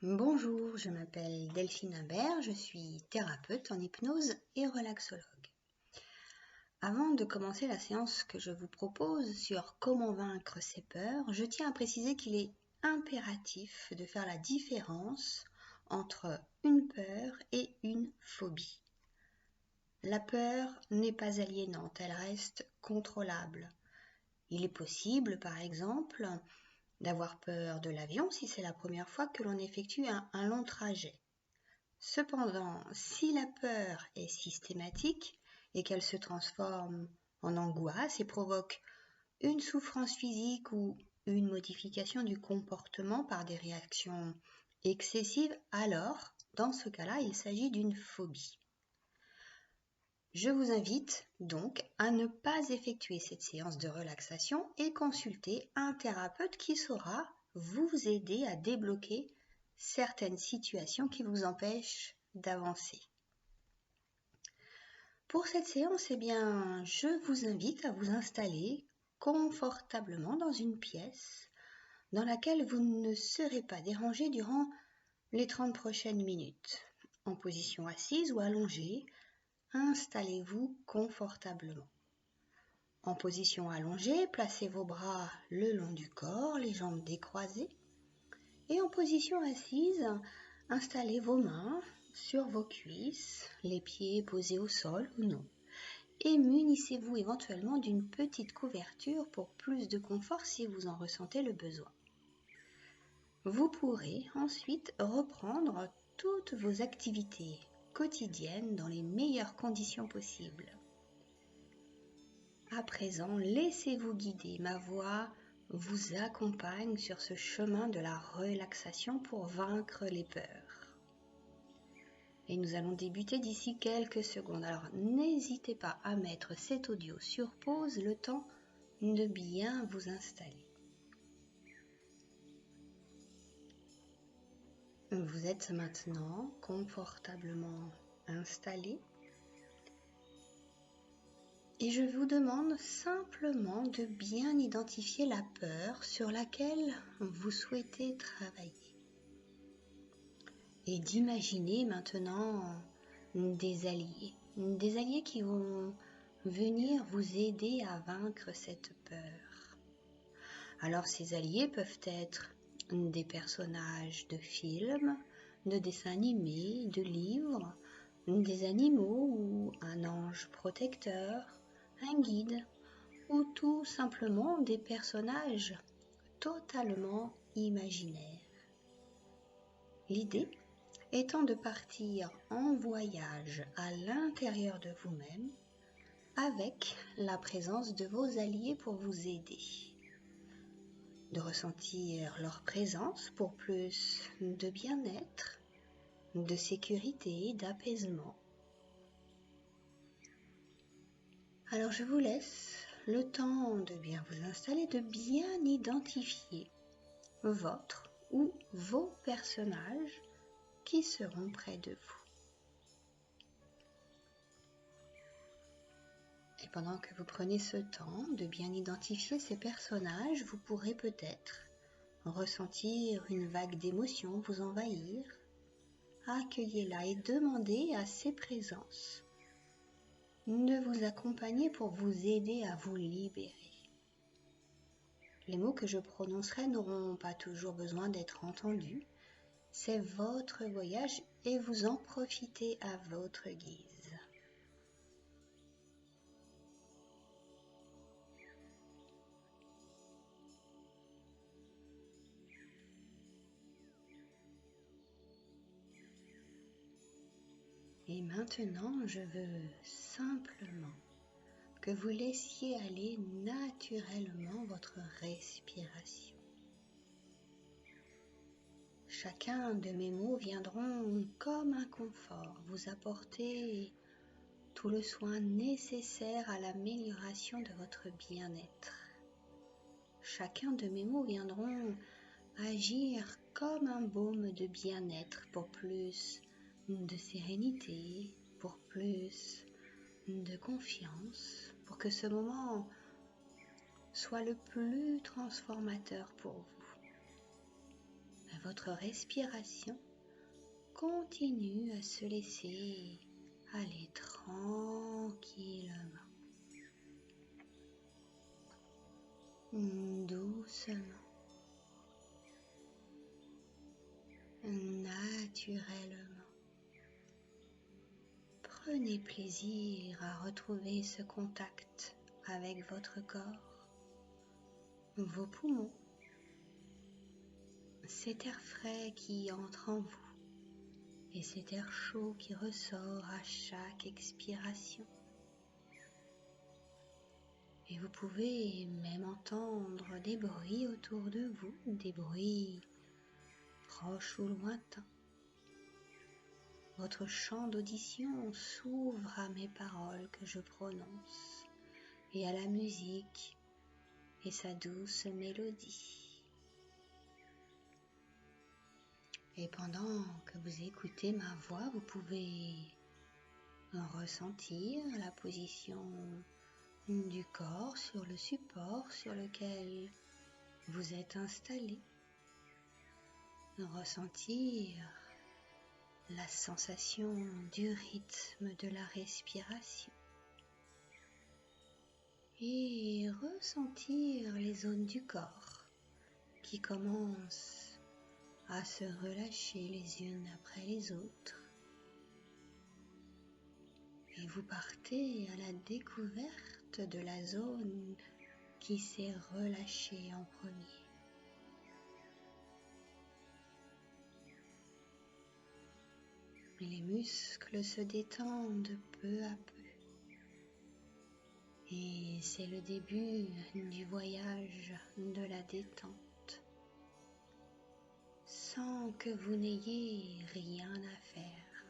Bonjour, je m'appelle Delphine Imbert, je suis thérapeute en hypnose et relaxologue. Avant de commencer la séance que je vous propose sur comment vaincre ses peurs, je tiens à préciser qu'il est impératif de faire la différence entre une peur et une phobie. La peur n'est pas aliénante, elle reste contrôlable. Il est possible, par exemple, d'avoir peur de l'avion si c'est la première fois que l'on effectue un long trajet. Cependant, si la peur est systématique et qu'elle se transforme en angoisse et provoque une souffrance physique ou une modification du comportement par des réactions excessives, alors, dans ce cas-là, il s'agit d'une phobie. Je vous invite donc à ne pas effectuer cette séance de relaxation et consulter un thérapeute qui saura vous aider à débloquer certaines situations qui vous empêchent d'avancer. Pour cette séance, je vous invite à vous installer confortablement dans une pièce dans laquelle vous ne serez pas dérangé durant les 30 prochaines minutes. En position assise ou allongée, installez-vous confortablement. En position allongée, placez vos bras le long du corps, les jambes décroisées. Et en position assise, installez vos mains sur vos cuisses, les pieds posés au sol ou non. Et munissez-vous éventuellement d'une petite couverture pour plus de confort si vous en ressentez le besoin. Vous pourrez ensuite reprendre toutes vos activités quotidiennes dans les meilleures conditions possibles. À présent, laissez-vous guider. Ma voix vous accompagne sur ce chemin de la relaxation pour vaincre les peurs. Et nous allons débuter d'ici quelques secondes. Alors, n'hésitez pas à mettre cet audio sur pause le temps de bien vous installer. Vous êtes maintenant confortablement installé. Et je vous demande simplement de bien identifier la peur sur laquelle vous souhaitez travailler. Et d'imaginer maintenant des alliés qui vont venir vous aider à vaincre cette peur. Alors ces alliés peuvent être des personnages de films, de dessins animés, de livres, des animaux ou un ange protecteur, un guide ou tout simplement des personnages totalement imaginaires. L'idée étant de partir en voyage à l'intérieur de vous-même avec la présence de vos alliés pour vous aider. De ressentir leur présence pour plus de bien-être, de sécurité, d'apaisement. Alors je vous laisse le temps de bien vous installer, de bien identifier votre ou vos personnages qui seront près de vous. Et pendant que vous prenez ce temps de bien identifier ces personnages, vous pourrez peut-être ressentir une vague d'émotions vous envahir. Accueillez-la et demandez à ces présences de vous accompagner pour vous aider à vous libérer. Les mots que je prononcerai n'auront pas toujours besoin d'être entendus. C'est votre voyage et vous en profitez à votre guise. Et maintenant, je veux simplement que vous laissiez aller naturellement votre respiration. Chacun de mes mots viendront comme un confort, vous apporter tout le soin nécessaire à l'amélioration de votre bien-être. Chacun de mes mots viendront agir comme un baume de bien-être pour plus de sérénité, pour plus de confiance, pour que ce moment soit le plus transformateur pour vous. votre respiration continue à se laisser aller tranquillement, doucement, naturellement. Prenez plaisir à retrouver ce contact avec votre corps, vos poumons, cet air frais qui entre en vous et cet air chaud qui ressort à chaque expiration. Et vous pouvez même entendre des bruits autour de vous, des bruits proches ou lointains. Votre champ d'audition s'ouvre à mes paroles que je prononce et à la musique et sa douce mélodie. Et pendant que vous écoutez ma voix, vous pouvez ressentir la position du corps sur le support sur lequel vous êtes installé. Ressentir la sensation du rythme de la respiration et ressentir les zones du corps qui commencent à se relâcher les unes après les autres. Et vous partez à la découverte de la zone qui s'est relâchée en premier. Les muscles se détendent peu à peu. Et c'est le début du voyage de la détente, sans que vous n'ayez rien à faire.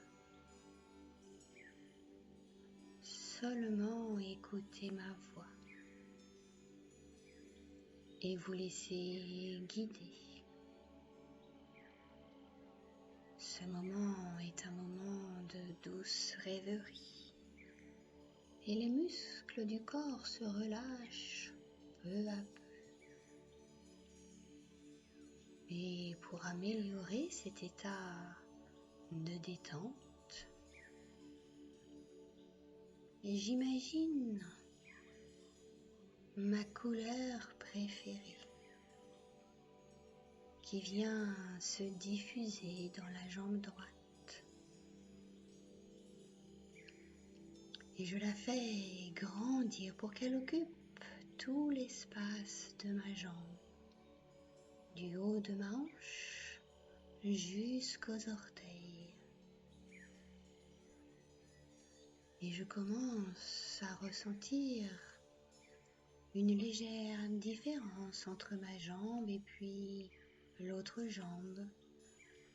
Seulement écoutez ma voix et vous laissez guider. Ce moment est un moment de douce rêverie et les muscles du corps se relâchent peu à peu. Et pour améliorer cet état de détente, j'imagine ma couleur préférée qui vient se diffuser dans la jambe droite. Et je la fais grandir pour qu'elle occupe tout l'espace de ma jambe, du haut de ma hanche jusqu'aux orteils. Et je commence à ressentir une légère différence entre ma jambe et puis l'autre jambe,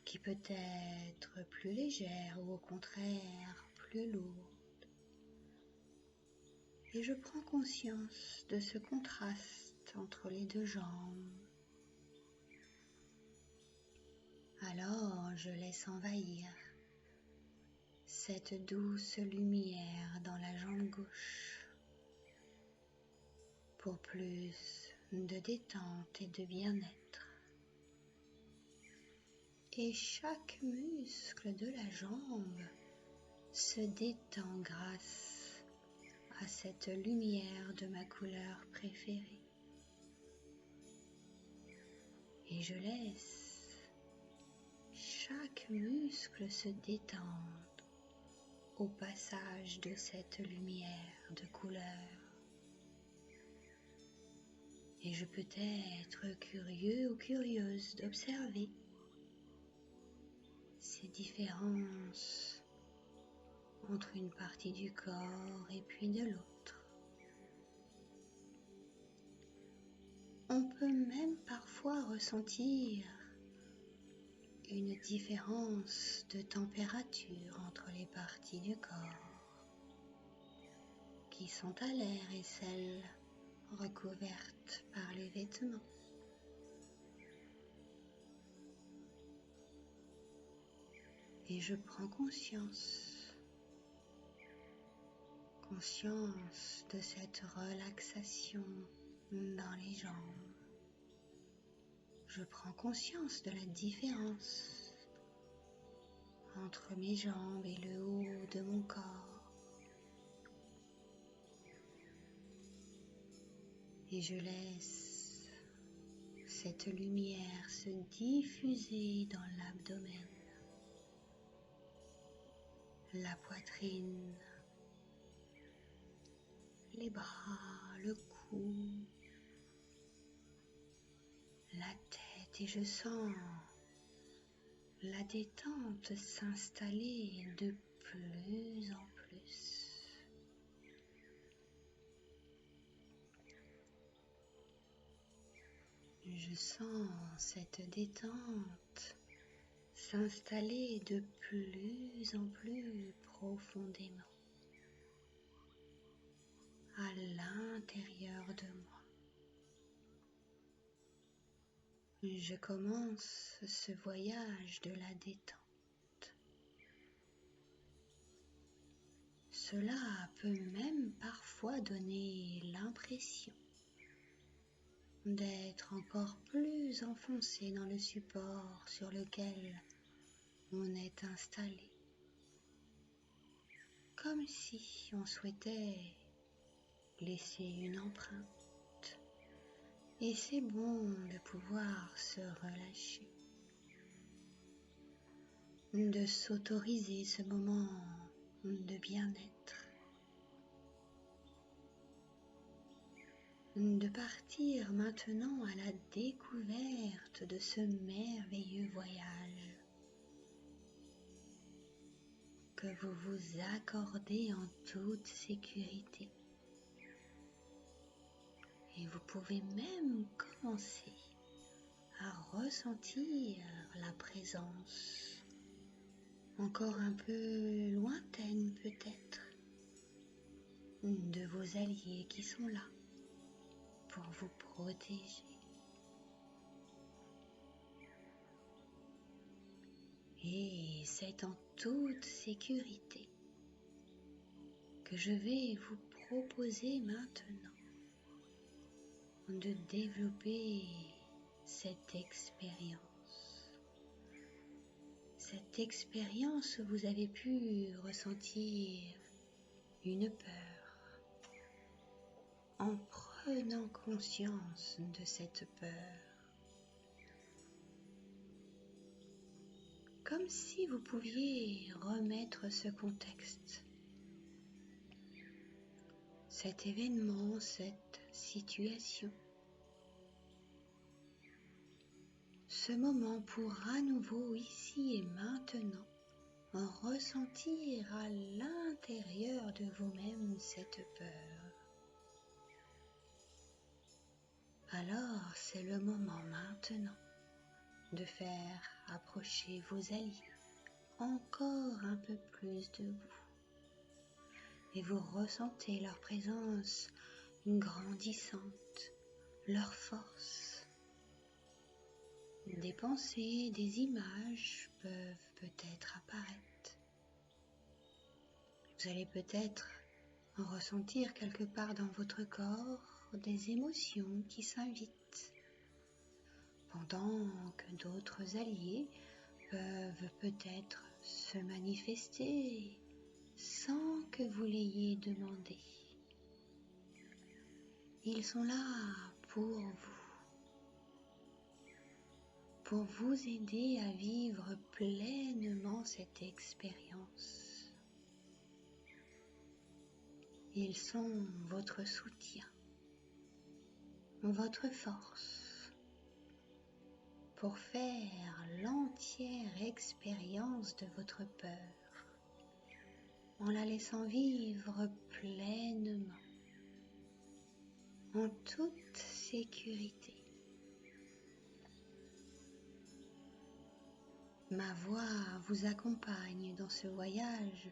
qui peut être plus légère ou au contraire plus lourde. Et je prends conscience de ce contraste entre les deux jambes. Alors je laisse envahir cette douce lumière dans la jambe gauche pour plus de détente et de bien-être. Et chaque muscle de la jambe se détend grâce à cette lumière de ma couleur préférée. Et je laisse chaque muscle se détendre au passage de cette lumière de couleur. Et je peux être curieux ou curieuse d'observer ces différences entre une partie du corps et puis de l'autre. On peut même parfois ressentir une différence de température entre les parties du corps qui sont à l'air et celles recouvertes par les vêtements. Et je prends conscience de cette relaxation dans les jambes. je prends conscience de la différence entre mes jambes et le haut de mon corps. Et je laisse cette lumière se diffuser dans l'abdomen, la poitrine, les bras, le cou, la tête, et je sens la détente s'installer de plus en plus. Je sens cette détente s'installer de plus en plus profondément à l'intérieur de moi. Je commence ce voyage de la détente. Cela peut même parfois donner l'impression d'être encore plus enfoncé dans le support sur lequel on est installé, comme si on souhaitait laisser une empreinte. Et c'est bon de pouvoir se relâcher, de s'autoriser ce moment de bien-être, de partir maintenant à la découverte de ce merveilleux voyage que vous vous accordez en toute sécurité. Et vous pouvez même commencer à ressentir la présence, encore un peu lointaine peut-être, de vos alliés qui sont là pour vous protéger. Et c'est en toute sécurité que je vais vous proposer maintenant de développer cette expérience. Cette expérience où vous avez pu ressentir une peur en prenant conscience de cette peur. Comme si vous pouviez remettre ce contexte, cet événement, cette situation, ce moment pour à nouveau ici et maintenant ressentir à l'intérieur de vous-même cette peur. Alors c'est le moment maintenant de faire approcher vos alliés encore un peu plus de vous. Et vous ressentez leur présence grandissante, leur force. Des pensées, des images peuvent peut-être apparaître. Vous allez peut-être ressentir quelque part dans votre corps des émotions qui s'invitent, pendant que d'autres alliés peuvent peut-être se manifester sans que vous l'ayez demandé. Ils sont là pour vous aider à vivre pleinement cette expérience. Ils sont votre soutien, votre force pour faire l'entière expérience de votre peur en la laissant vivre pleinement, en toute sécurité. Ma voix vous accompagne dans ce voyage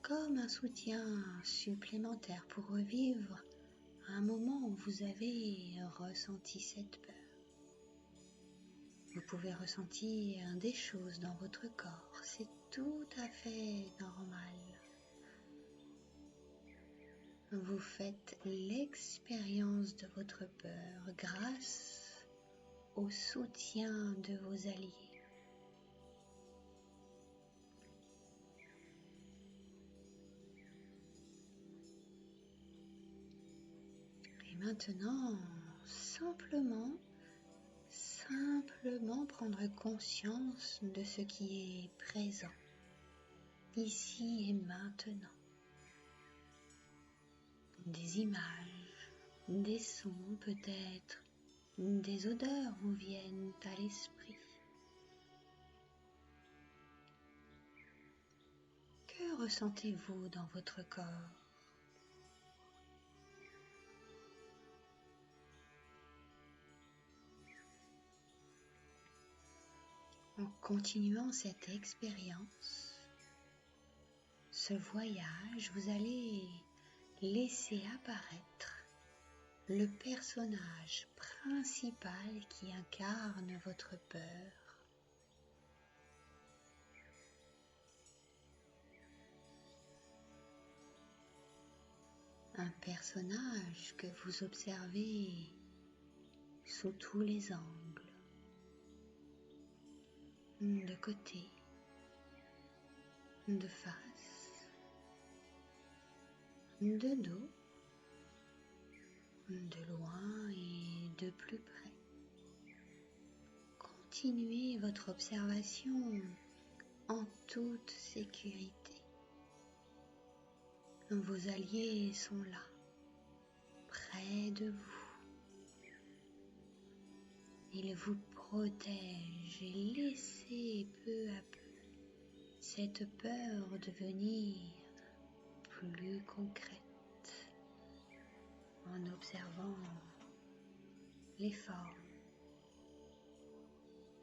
comme un soutien supplémentaire pour revivre un moment où vous avez ressenti cette peur. Vous pouvez ressentir des choses dans votre corps, c'est tout à fait normal. Vous faites l'expérience de votre peur grâce au soutien de vos alliés. Et maintenant, simplement prendre conscience de ce qui est présent, ici et maintenant. Des images, des sons peut-être, des odeurs vous viennent à l'esprit. Que ressentez-vous dans votre corps ? En continuant cette expérience, ce voyage, vous allez laisser apparaître le personnage principal qui incarne votre peur. Un personnage que vous observez sous tous les angles, de côté, de face, de dos, de loin et de plus près. Continuez votre observation en toute sécurité. Vos alliés sont là, près de vous. Ils vous protègent et laissez peu à peu cette peur devenir plus concrète en observant les formes,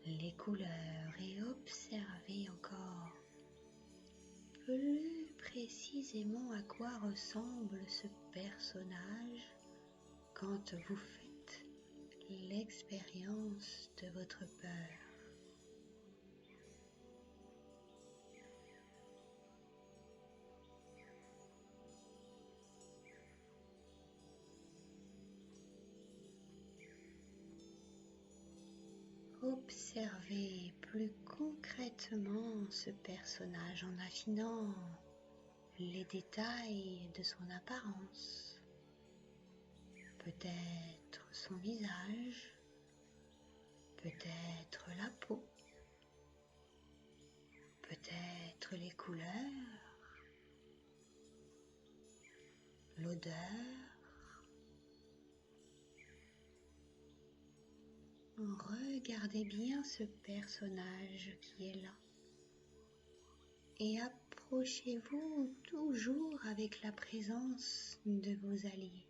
les couleurs et observez encore plus précisément à quoi ressemble ce personnage quand vous faites l'expérience de votre peur. Observez plus concrètement ce personnage en affinant les détails de son apparence, peut-être son visage, peut-être la peau, peut-être les couleurs, l'odeur. Regardez bien ce personnage qui est là et approchez-vous toujours avec la présence de vos alliés.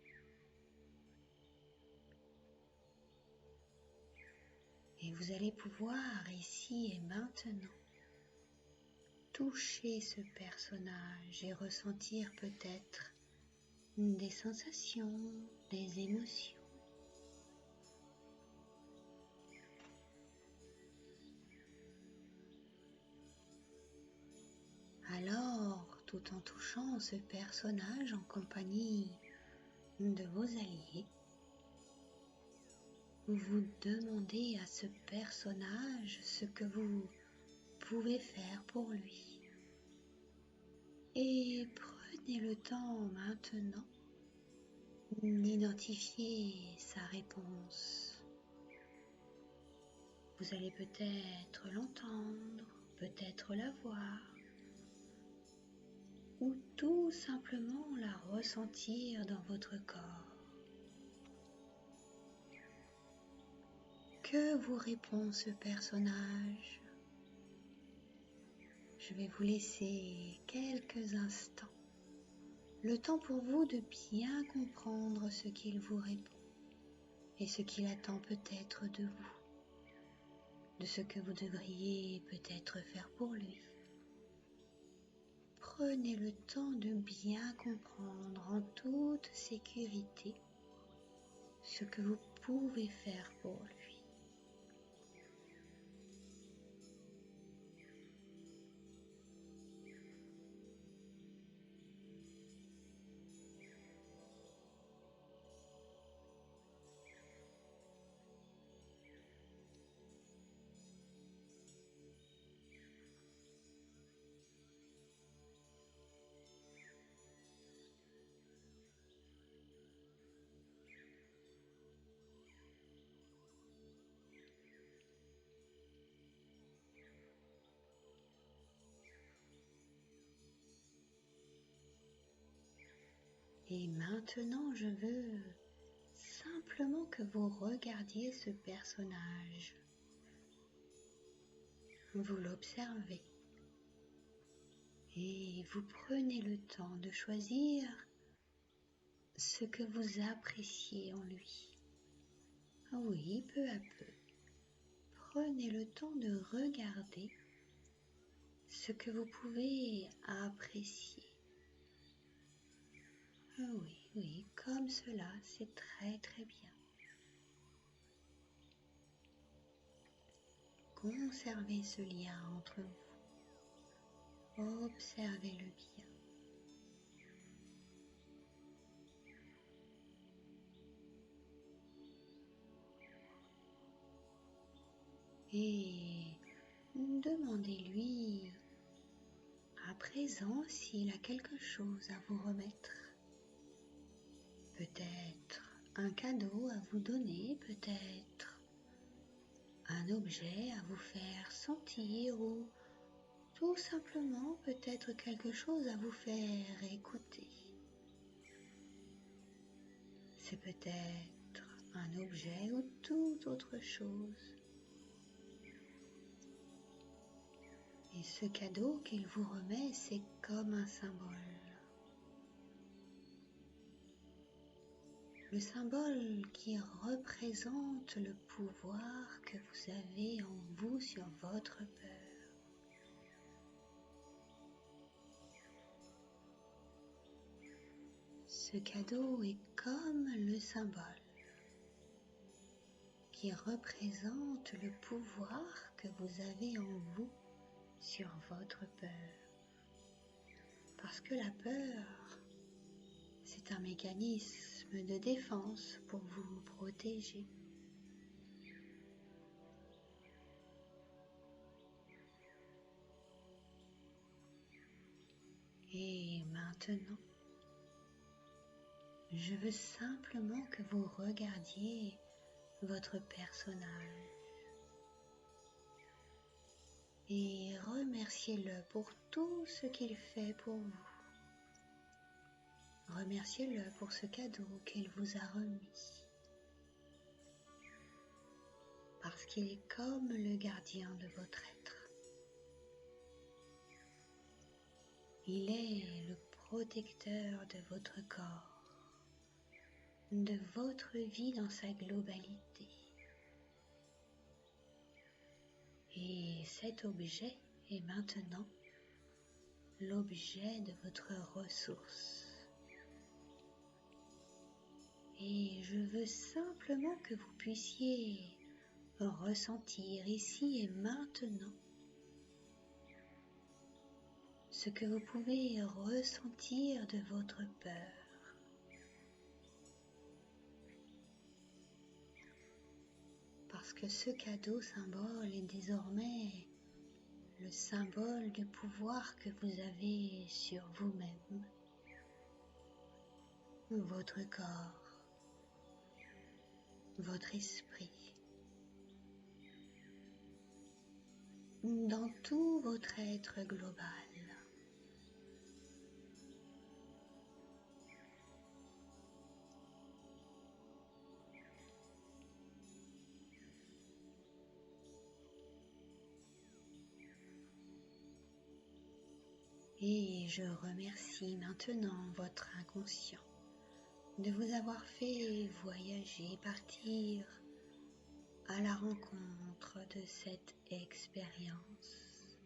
Et vous allez pouvoir ici et maintenant toucher ce personnage et ressentir peut-être des sensations, des émotions. Alors, tout en touchant ce personnage en compagnie de vos alliés, vous demandez à ce personnage ce que vous pouvez faire pour lui. Et prenez le temps maintenant d'identifier sa réponse. Vous allez peut-être l'entendre, peut-être la voir, ou tout simplement la ressentir dans votre corps. Que vous répond ce personnage ? Je vais vous laisser quelques instants, le temps pour vous de bien comprendre ce qu'il vous répond et ce qu'il attend peut-être de vous, de ce que vous devriez peut-être faire pour lui. Prenez le temps de bien comprendre en toute sécurité ce que vous pouvez faire pour lui. Et maintenant, je veux simplement que vous regardiez ce personnage. Vous l'observez et vous prenez le temps de choisir ce que vous appréciez en lui. Oui, peu à peu, prenez le temps de regarder ce que vous pouvez apprécier. Oui, oui, comme cela, c'est très très bien. Conservez ce lien entre vous. Observez-le bien. Et demandez-lui à présent s'il a quelque chose à vous remettre. Peut-être un cadeau à vous donner, peut-être un objet à vous faire sentir ou tout simplement peut-être quelque chose à vous faire écouter. C'est peut-être un objet ou toute autre chose. Et ce cadeau qu'il vous remet, c'est comme un symbole. Le symbole qui représente le pouvoir que vous avez en vous sur votre peur. Ce cadeau est comme le symbole qui représente le pouvoir que vous avez en vous sur votre peur. Parce que la peur, c'est un mécanisme de défense pour vous protéger. Et maintenant, je veux simplement que vous regardiez votre personnage et remerciez-le pour tout ce qu'il fait pour vous. Remerciez-le pour ce cadeau qu'il vous a remis. Parce qu'il est comme le gardien de votre être. Il est le protecteur de votre corps, de votre vie dans sa globalité. Et cet objet est maintenant l'objet de votre ressource. Et je veux simplement que vous puissiez ressentir ici et maintenant ce que vous pouvez ressentir de votre peur. Parce que ce cadeau symbole est désormais le symbole du pouvoir que vous avez sur vous-même, votre corps, votre esprit, dans tout votre être global. Et je remercie maintenant votre inconscient de vous avoir fait voyager, partir à la rencontre de cette expérience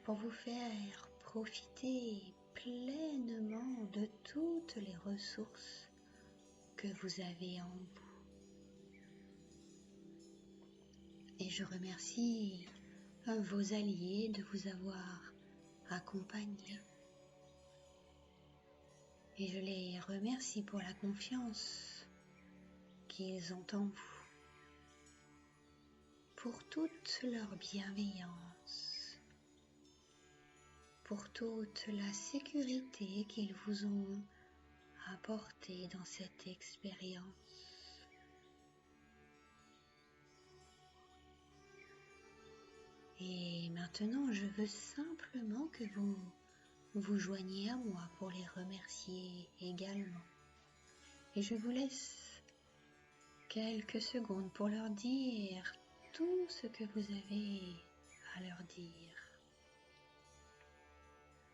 pour vous faire profiter pleinement de toutes les ressources que vous avez en vous. Et je remercie vos alliés de vous avoir accompagné. Et je les remercie pour la confiance qu'ils ont en vous, pour toute leur bienveillance, pour toute la sécurité qu'ils vous ont apportée dans cette expérience. Et maintenant, je veux simplement que vous vous joignez à moi pour les remercier également. Et je vous laisse quelques secondes pour leur dire tout ce que vous avez à leur dire,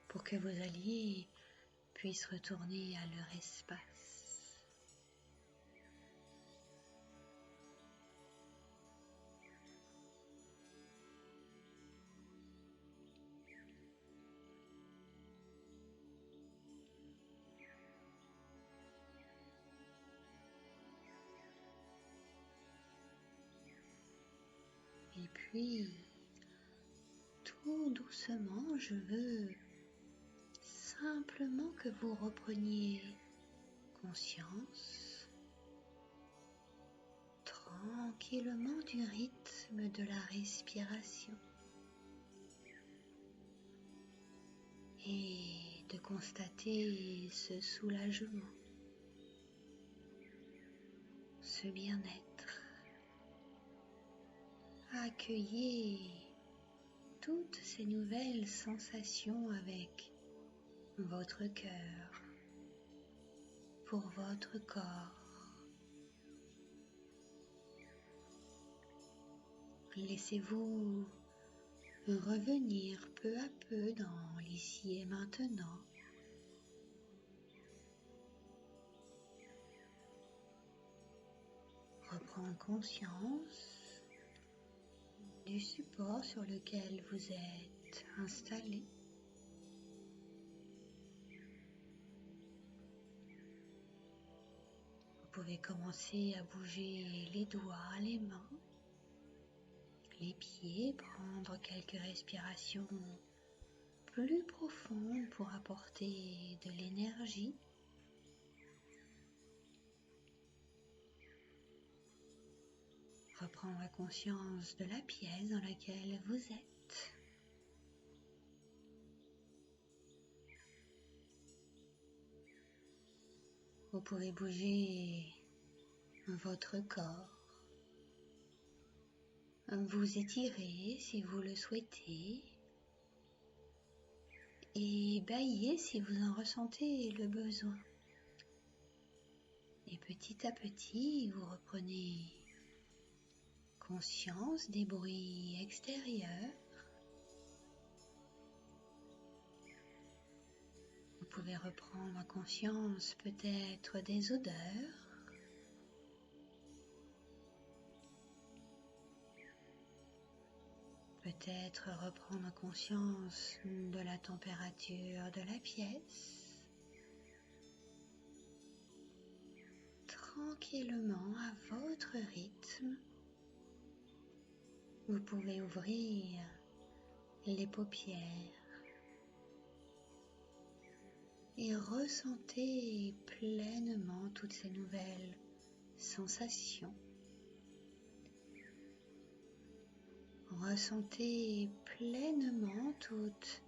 pour que vos alliés puissent retourner à leur espace. Et puis, tout doucement, je veux simplement que vous repreniez conscience tranquillement du rythme de la respiration et de constater ce soulagement, ce bien-être. Accueillez toutes ces nouvelles sensations avec votre cœur, pour votre corps. Laissez-vous revenir peu à peu dans l'ici et maintenant. Reprendre conscience du support sur lequel vous êtes installé. Vous pouvez commencer à bouger les doigts, les mains, les pieds, prendre quelques respirations plus profondes pour apporter de l'énergie. Reprendre conscience de la pièce dans laquelle vous êtes. Vous pouvez bouger votre corps, vous étirer si vous le souhaitez et bâiller si vous en ressentez le besoin. Et petit à petit, vous reprenez conscience des bruits extérieurs. Vous pouvez reprendre conscience peut-être des odeurs. Peut-être reprendre conscience de la température de la pièce. Tranquillement, à votre rythme, vous pouvez ouvrir les paupières et ressentez pleinement toutes ces nouvelles sensations. Ressentez pleinement toutes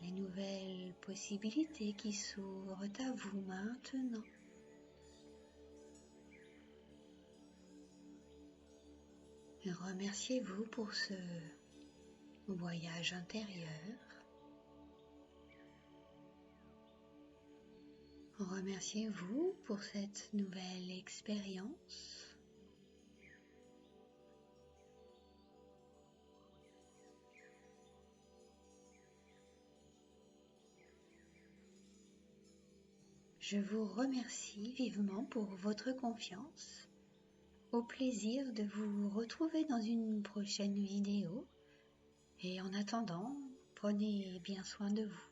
les nouvelles possibilités qui s'ouvrent à vous maintenant. Et remerciez-vous pour ce voyage intérieur. Remerciez-vous pour cette nouvelle expérience. Je vous remercie vivement pour votre confiance. Au plaisir de vous retrouver dans une prochaine vidéo. Et en attendant, prenez bien soin de vous.